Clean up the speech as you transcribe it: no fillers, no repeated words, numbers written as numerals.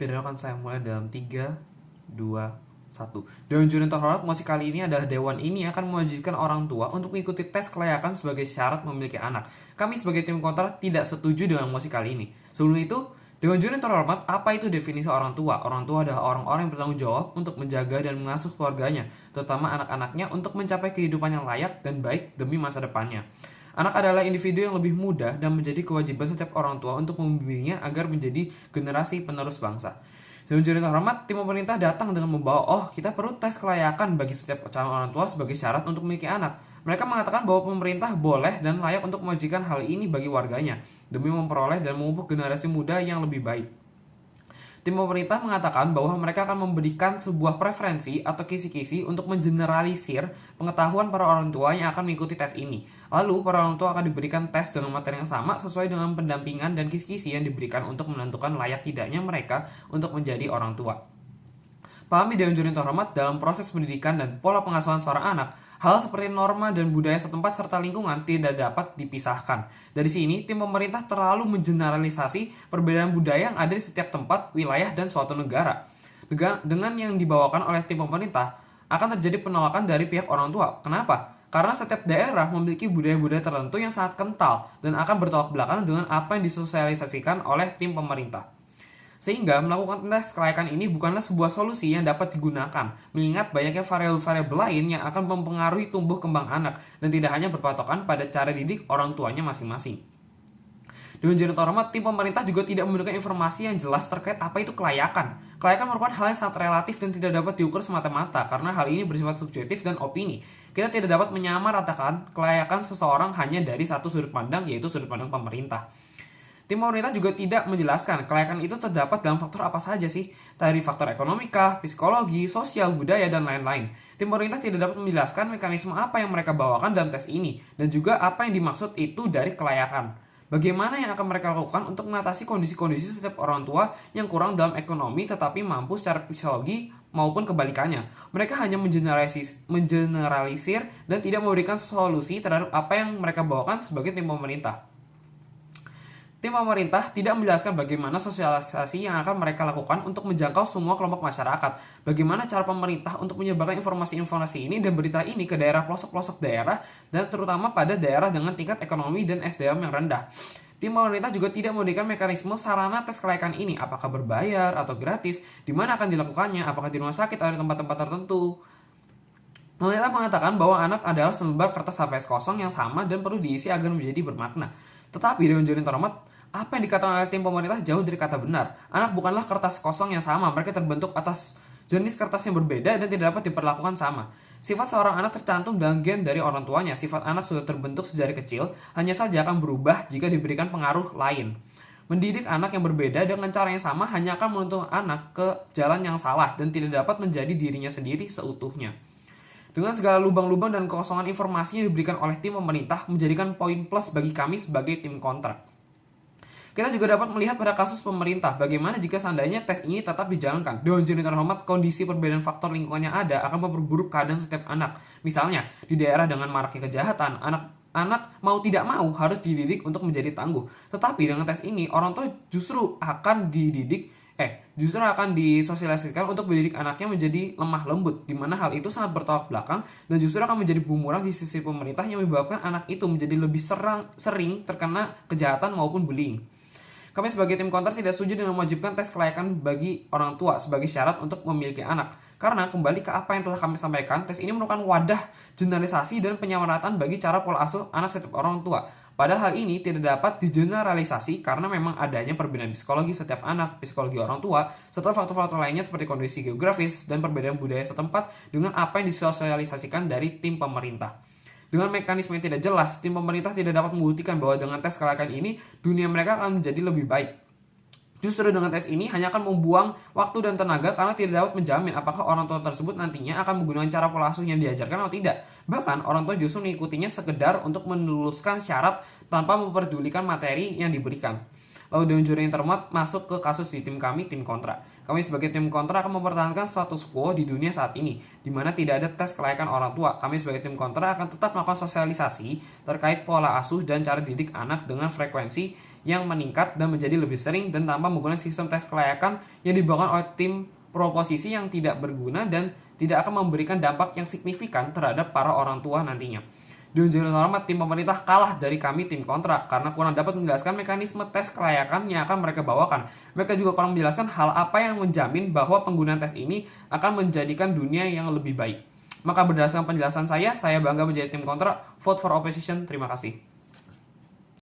Video akan saya mulai dalam 3, 2, 1. Dewan juri yang terhormat, mosi kali ini adalah dewan ini akan mewajibkan orang tua untuk mengikuti tes kelayakan sebagai syarat memiliki anak. Kami sebagai tim kontra tidak setuju dengan mosi kali ini. Sebelum itu, dewan juri yang terhormat, apa itu definisi orang tua? Orang tua adalah orang-orang yang bertanggung jawab untuk menjaga dan mengasuh keluarganya, terutama anak-anaknya untuk mencapai kehidupan yang layak dan baik demi masa depannya. Anak adalah individu yang lebih muda dan menjadi kewajiban setiap orang tua untuk membimbingnya agar menjadi generasi penerus bangsa. Dewan juri terhormat, tim pemerintah datang dengan membawa, kita perlu tes kelayakan bagi setiap calon orang tua sebagai syarat untuk memiliki anak. Mereka mengatakan bahwa pemerintah boleh dan layak untuk mewajibkan hal ini bagi warganya, demi memperoleh dan memupuk generasi muda yang lebih baik. Tim pemerintah mengatakan bahwa mereka akan memberikan sebuah preferensi atau kisi-kisi untuk mengeneralisir pengetahuan para orang tua yang akan mengikuti tes ini. Lalu, para orang tua akan diberikan tes dengan materi yang sama sesuai dengan pendampingan dan kisi-kisi yang diberikan untuk menentukan layak tidaknya mereka untuk menjadi orang tua. Pahami dewan juri terhormat dalam proses pendidikan dan pola pengasuhan seorang anak. Hal seperti norma dan budaya setempat serta lingkungan tidak dapat dipisahkan. Dari sini, tim pemerintah terlalu mengeneralisasi perbedaan budaya yang ada di setiap tempat, wilayah, dan suatu negara. Dengan yang dibawakan oleh tim pemerintah, akan terjadi penolakan dari pihak orang tua. Kenapa? Karena setiap daerah memiliki budaya-budaya tertentu yang sangat kental dan akan bertolak belakang dengan apa yang disosialisasikan oleh tim pemerintah. Sehingga melakukan tes kelayakan ini bukanlah sebuah solusi yang dapat digunakan, mengingat banyaknya variabel-variabel lain yang akan mempengaruhi tumbuh kembang anak dan tidak hanya berpatokan pada cara didik orang tuanya masing-masing. Dewan juri terhormat, tim pemerintah juga tidak memberikan informasi yang jelas terkait apa itu kelayakan. Kelayakan merupakan hal yang sangat relatif dan tidak dapat diukur semata-mata karena hal ini bersifat subjektif dan opini. Kita tidak dapat menyamaratakan kelayakan seseorang hanya dari satu sudut pandang, yaitu sudut pandang pemerintah. Tim pemerintah juga tidak menjelaskan kelayakan itu terdapat dalam faktor apa saja sih, dari faktor ekonomika, psikologi, sosial, budaya, dan lain-lain. Tim pemerintah tidak dapat menjelaskan mekanisme apa yang mereka bawakan dalam tes ini, dan juga apa yang dimaksud itu dari kelayakan. Bagaimana yang akan mereka lakukan untuk mengatasi kondisi-kondisi setiap orang tua yang kurang dalam ekonomi tetapi mampu secara psikologi maupun kebalikannya. Mereka hanya mengeneralisir dan tidak memberikan solusi terhadap apa yang mereka bawakan sebagai tim pemerintah. Tim pemerintah tidak menjelaskan bagaimana sosialisasi yang akan mereka lakukan untuk menjangkau semua kelompok masyarakat. Bagaimana cara pemerintah untuk menyebarkan informasi-informasi ini dan berita ini ke daerah pelosok-pelosok daerah dan terutama pada daerah dengan tingkat ekonomi dan SDM yang rendah. Tim pemerintah juga tidak memberikan mekanisme sarana tes kelayakan ini, apakah berbayar atau gratis, di mana akan dilakukannya, apakah di rumah sakit atau di tempat-tempat tertentu. Pemerintah mengatakan bahwa anak adalah selembar kertas HVS kosong yang sama dan perlu diisi agar menjadi bermakna. Tetapi dewan juri terhormat, apa yang dikatakan oleh tim pemerintah jauh dari kata benar. Anak bukanlah kertas kosong yang sama, mereka terbentuk atas jenis kertas yang berbeda dan tidak dapat diperlakukan sama. Sifat seorang anak tercantum dalam gen dari orang tuanya. Sifat anak sudah terbentuk sejak kecil, hanya saja akan berubah jika diberikan pengaruh lain. Mendidik anak yang berbeda dengan cara yang sama hanya akan menuntun anak ke jalan yang salah dan tidak dapat menjadi dirinya sendiri seutuhnya. Dengan segala lubang-lubang dan kekosongan informasi yang diberikan oleh tim pemerintah menjadikan poin plus bagi kami sebagai tim kontra. Kita juga dapat melihat pada kasus pemerintah, bagaimana jika seandainya tes ini tetap dijalankan. Dewan juri terhormat, kondisi perbedaan faktor lingkungannya ada akan memperburuk keadaan setiap anak. Misalnya, di daerah dengan maraknya kejahatan, anak mau tidak mau harus dididik untuk menjadi tangguh. Tetapi dengan tes ini, orang tua justru akan disosialisasikan untuk mendidik anaknya menjadi lemah lembut, di mana hal itu sangat bertolak belakang dan justru akan menjadi bumerang di sisi pemerintah yang menyebabkan anak itu menjadi lebih sering terkena kejahatan maupun bullying. Kami sebagai tim kontra tidak setuju dengan mewajibkan tes kelayakan bagi orang tua sebagai syarat untuk memiliki anak. Karena kembali ke apa yang telah kami sampaikan, tes ini merupakan wadah generalisasi dan penyamaratan bagi cara pola asuh anak setiap orang tua. Padahal hal ini tidak dapat digeneralisasi karena memang adanya perbedaan psikologi setiap anak, psikologi orang tua, serta faktor-faktor lainnya seperti kondisi geografis dan perbedaan budaya setempat dengan apa yang disosialisasikan dari tim pemerintah. Dengan mekanisme yang tidak jelas, tim pemerintah tidak dapat membuktikan bahwa dengan tes kelayakan ini, dunia mereka akan menjadi lebih baik. Justru dengan tes ini hanya akan membuang waktu dan tenaga karena tidak dapat menjamin apakah orang tua tersebut nantinya akan menggunakan cara pola asuh yang diajarkan atau tidak. Bahkan, orang tua justru mengikutinya sekedar untuk meluluskan syarat tanpa memperdulikan materi yang diberikan. Lalu dewan juri yang terhormat masuk ke kasus di tim kami, tim kontra. Kami sebagai tim kontra akan mempertahankan status quo di dunia saat ini, di mana tidak ada tes kelayakan orang tua. Kami sebagai tim kontra akan tetap melakukan sosialisasi terkait pola asuh dan cara didik anak dengan frekuensi yang meningkat dan menjadi lebih sering dan tanpa menggunakan sistem tes kelayakan yang dibawakan oleh tim proposisi yang tidak berguna dan tidak akan memberikan dampak yang signifikan terhadap para orang tua nantinya. Dengan hormat, tim pemerintah kalah dari kami tim kontra karena kurang dapat menjelaskan mekanisme tes kelayakan yang akan mereka bawakan. Mereka juga kurang menjelaskan hal apa yang menjamin bahwa penggunaan tes ini akan menjadikan dunia yang lebih baik. Maka berdasarkan penjelasan saya bangga menjadi tim kontra. Vote for opposition. Terima kasih.